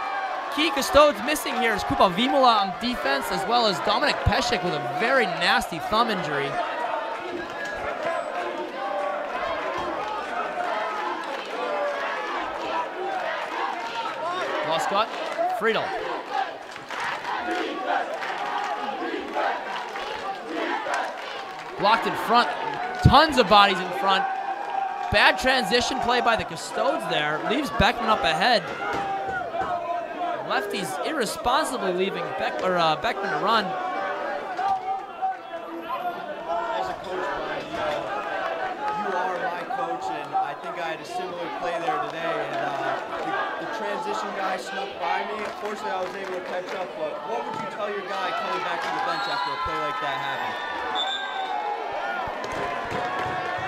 Key Custodes missing here is Kupa Vimola on defense, as well as Dominik Peszek with a very nasty thumb injury. Scott. Friedel. Blocked in front. Tons of bodies in front. Bad transition play by the Custodes there. Leaves Beckman up ahead. Lefties irresponsibly leaving Beckman to run. As a coach, Brian, you are my coach, and I think I had a similar play there today. And the transition guy snuck by me. Unfortunately, I was able to catch up. But what would you tell your guy coming back to the bench after a play like that happened?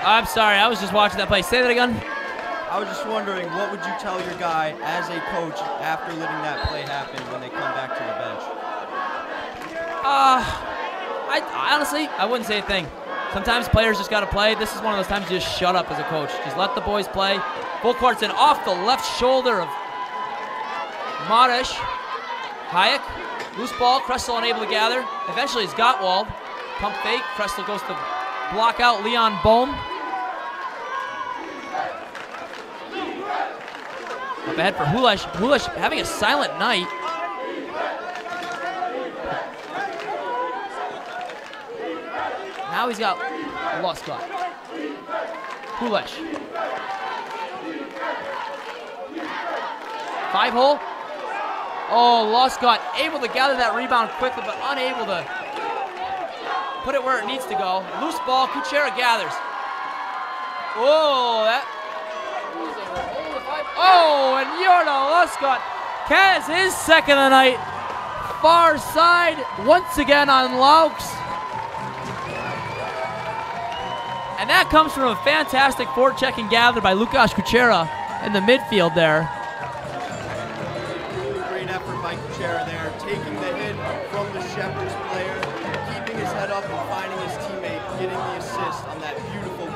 I'm sorry, I was just watching that play. Say that again. I was just wondering, what would you tell your guy as a coach after letting that play happen when they come back to the bench? I honestly, I wouldn't say a thing. Sometimes players just got to play. This is one of those times you just shut up as a coach. Just let the boys play. Volkwartsen off the left shoulder of Mares. Hayek, loose ball. Kressel unable to gather. Eventually it's Gottwald. Pump fake. Kressel goes to block out Leon Bohm. Up ahead for Hulesh. Hulesh having a silent night. Now he's got Loskot. Hulesh. 5-hole. Oh, Loskot able to gather that rebound quickly, but unable to put it where it needs to go. Loose ball. Kuchera gathers. Oh, that. Oh, and Jordan Loskot has his second of the night. Far side once again on Laux. And that comes from a fantastic forecheck and gather by Lukasz Kuchera in the midfield there. Great effort by Kuchera there, taking the hit from the Shepherds player, keeping his head up and finding his teammate, getting the assist on that beautiful goal.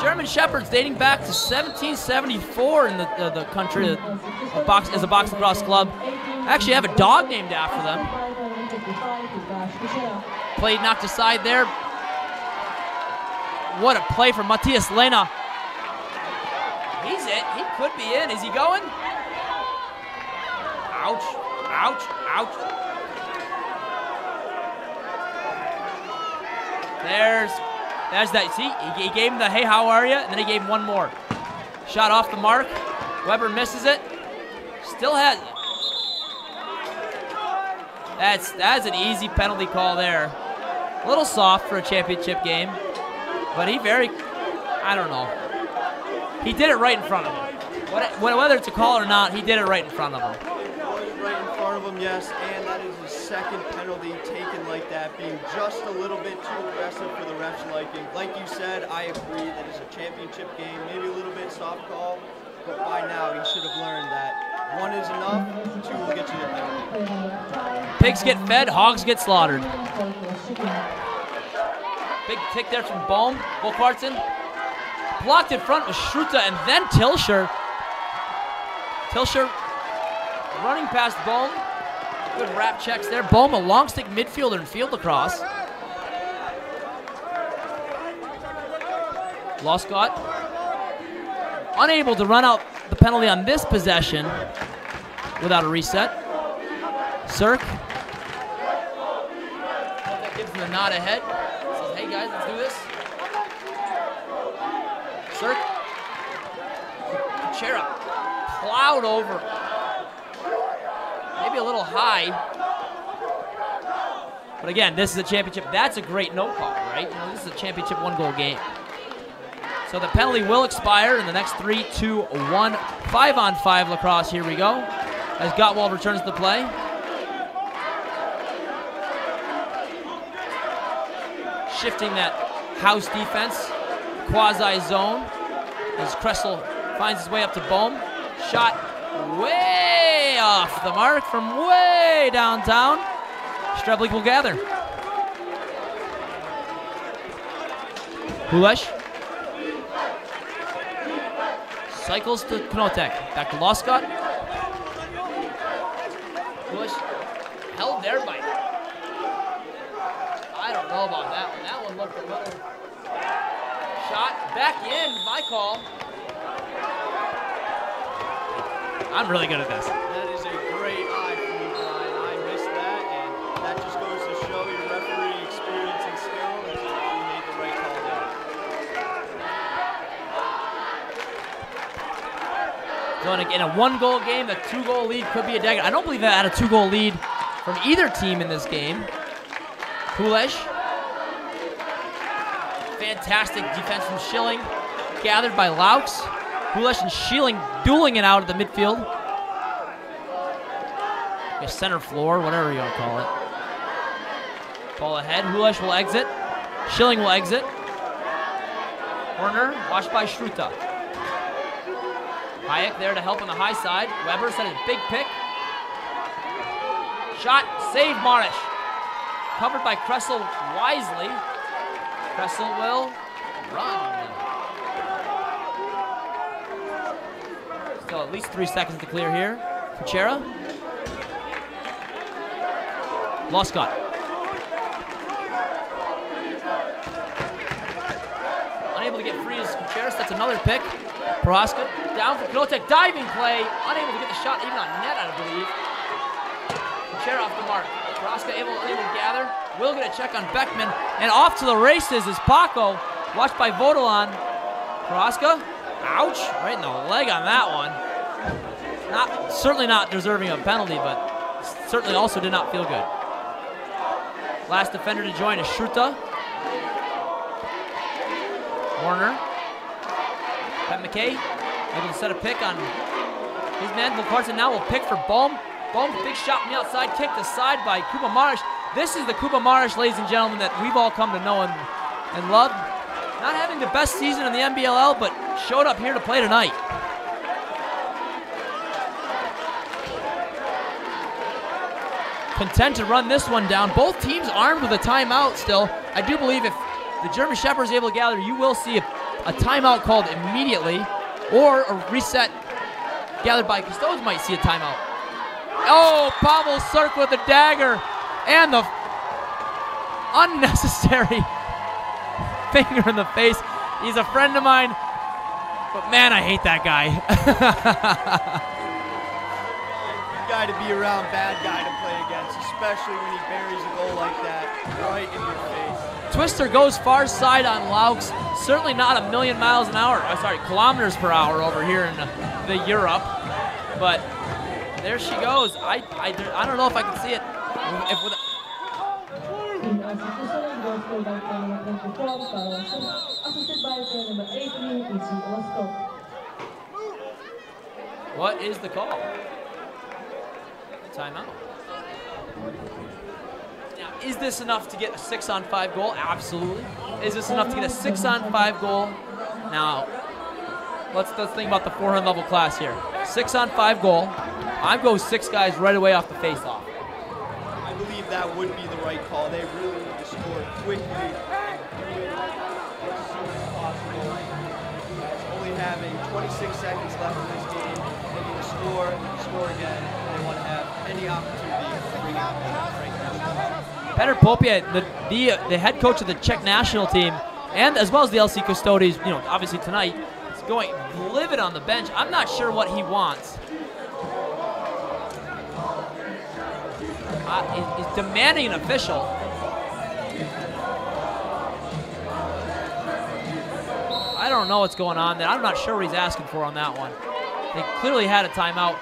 German Shepherds dating back to 1774 in the country as a box-lacrosse club. Actually have a dog named after them. Play knocked aside there. What a play from Matthias Lehna. He's it. He could be in. Is he going? Ouch. Ouch. Ouch. There's that. See, he gave him the hey, how are you? And then he gave him one more. Shot off the mark. Weber misses it. Still has it. That's an easy penalty call there. A little soft for a championship game. But I don't know. He did it right in front of him. Whether it's a call or not, he did it right in front of him. It was right in front of him, yes, and that is his second penalty taken like that, being just a little bit too aggressive for the ref's liking. Like you said, I agree that it's a championship game, maybe a little bit soft call, but by now he should have learned that one is enough, two will get you the penalty. Pigs get fed, hogs get slaughtered. Big tick there from Bohm. Volkwartsen blocked in front with Schruta and then Tilscher. Tilscher running past Bohm. Good wrap checks there. Bohm, a long stick midfielder in field lacrosse. Loscott unable to run out the penalty on this possession without a reset. Cirque gives him the nod ahead. Says, hey guys, let's do this. Cirque. Kuchera plowed over. Maybe a little high. But again, this is a championship. That's a great no call, right? You know, this is a championship 1-goal game. So the penalty will expire in the next 3, 2, 1. 5-on-5 lacrosse. Here we go. As Gottwald returns to play. Shifting that house defense. Quasi-zone. As Kressel finds his way up to Bohm. Shot way off the mark from way downtown. Streblik will gather. Hulesh. Cycles to Knotek. Back to Loscott. Hulesh held there by. I don't know about that one. That one looked a little. Shot back in. My call. I'm really good at this. That is a great eye for me, Brian. I missed that, and that just goes to show your referee experience and skill that you made the right call there. So in a 1-goal game, the 2-goal lead could be a dagger. I don't believe that had a 2-goal lead from either team in this game. Kulesh. Fantastic defense from Schilling. Gathered by Laux. Kulesh and Schilling dueling it out of the midfield. A center floor, whatever you want to call it. Ball ahead. Hulesh will exit. Schilling will exit. Corner, watched by Schruta. Hayek there to help on the high side. Weber set a big pick. Shot, save Marish. Covered by Kressel wisely. Kressel will run. Still at least 3 seconds to clear here. Kuchera. Loscott. Unable to get free as Kuchera sets another pick. Prohaska down for Knotek. Diving play. Unable to get the shot even on net, I believe. Kuchera off the mark. Prohaska unable to gather. Will get a check on Beckman. And off to the races is Paco. Watched by Vodolan. Prohaska. Ouch. Right in the leg on that one. Certainly not deserving of a penalty, but certainly also did not feel good. Last defender to join is Schruta. Warner. Pat McKay able to set a pick on his man. Carson now will pick for Bohm. Bohm, big shot from the outside, kicked aside by Kuba Marish. This is the Kuba Marish, ladies and gentlemen, that we've all come to know and love. Not having the best season in the NBLL, but showed up here to play tonight. Content to run this one down. Both teams armed with a timeout still. I do believe if the German Shepherd is able to gather, you will see a timeout called immediately, or a reset gathered by Custodes might see a timeout. Oh, Pavel Cirque with the dagger and the unnecessary finger in the face. He's a friend of mine, but man, I hate that guy. Good guy to be around, bad guy to play against, especially when he buries a goal like that right in your face. Twister goes far side on Laux. Certainly not a million miles an hour. Kilometers per hour over here in the Europe. But there she goes. I don't know if I can see it. What is the call? Timeout. Now, is this enough to get a 6-on-5 goal? Absolutely. Is this enough to get a 6-on-5 goal? Now, let's think about the 400 level class here. 6-on-5 goal. I go 6 guys right away off the face-off. I believe that would be the right call. They really need to score quickly and do it as soon as possible. literally having 26 seconds left in this game. They need to score again, and they want to have any opportunity to bring out Frank Menschner. Petr Popě, the head coach of the Czech national team, and as well as the LC Custodes, you know, obviously tonight, is going livid on the bench. I'm not sure what he wants. He's demanding an official. I don't know what's going on there. I'm not sure what he's asking for on that one. They clearly had a timeout.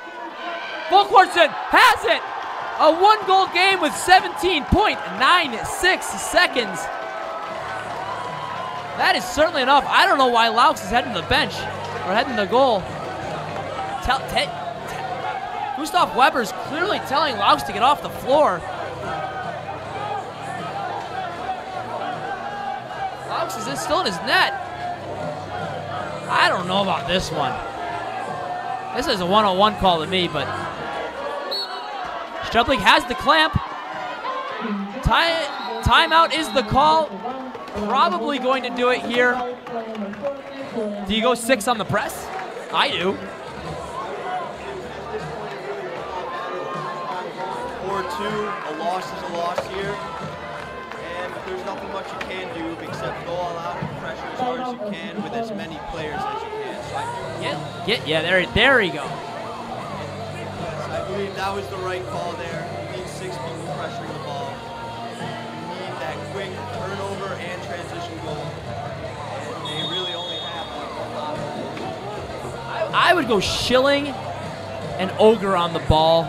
Volkwartsen has it! A one-goal game with 17.96 seconds. That is certainly enough. I don't know why Laux is heading to the bench or heading to the goal. Gustav Weber's clearly telling Laux to get off the floor. Laux is still in his net. I don't know about this one. This is a one-on-one call to me, but Strubling has the clamp. Timeout is the call. Probably going to do it here. Do you go 6 on the press? I do. 4-2, a loss is a loss here. And there's nothing much you can do except go all out and pressure as hard as you can with as many players as you can. So there you go. So I believe that was the right call there. You need 6 people pressuring the ball. You need that quick turnover and transition goal. And they really only have one. I would go Schilling and Ogre on the ball.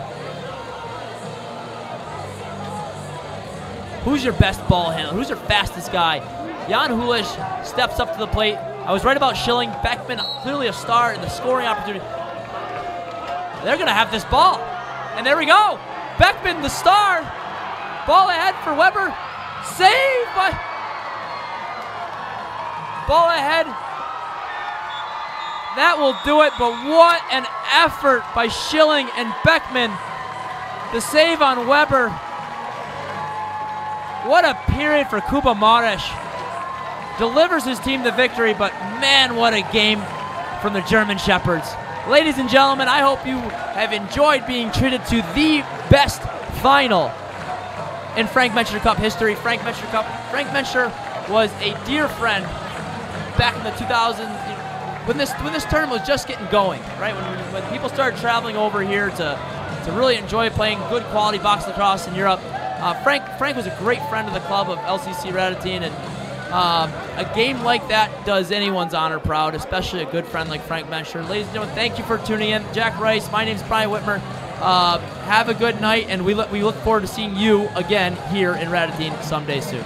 Who's your best ball handler? Who's your fastest guy? Jan Hulish steps up to the plate. I was right about Schilling. Beckman, clearly a star in the scoring opportunity. They're going to have this ball. And there we go. Beckman, the star. Ball ahead for Weber. Save by... Ball ahead. That will do it, but what an effort by Schilling and Beckman. The save on Weber. What a period for Kuba Mares. Delivers his team the victory, but man, what a game from the German Shepherds. Ladies and gentlemen, I hope you have enjoyed being treated to the best final in Frank Menschner Cup history. Frank Menschner was a dear friend back in the 2000s, when this tournament was just getting going, right? When people started traveling over here to really enjoy playing good quality box lacrosse in Europe. Frank was a great friend of the club of LCC Radotín, and a game like that does anyone's honor proud, especially a good friend like Frank Menschner. Ladies and gentlemen, thank you for tuning in. Jack Rice, my name's Brian Whitmer. Have a good night, and we look forward to seeing you again here in Radotín someday soon.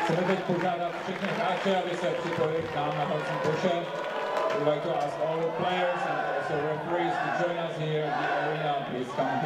Chceme teď požádat všechny hráče, aby se připojili k nám na hracím koše. We'd like to ask all the players and also referees to join us here at the arena. Please come here.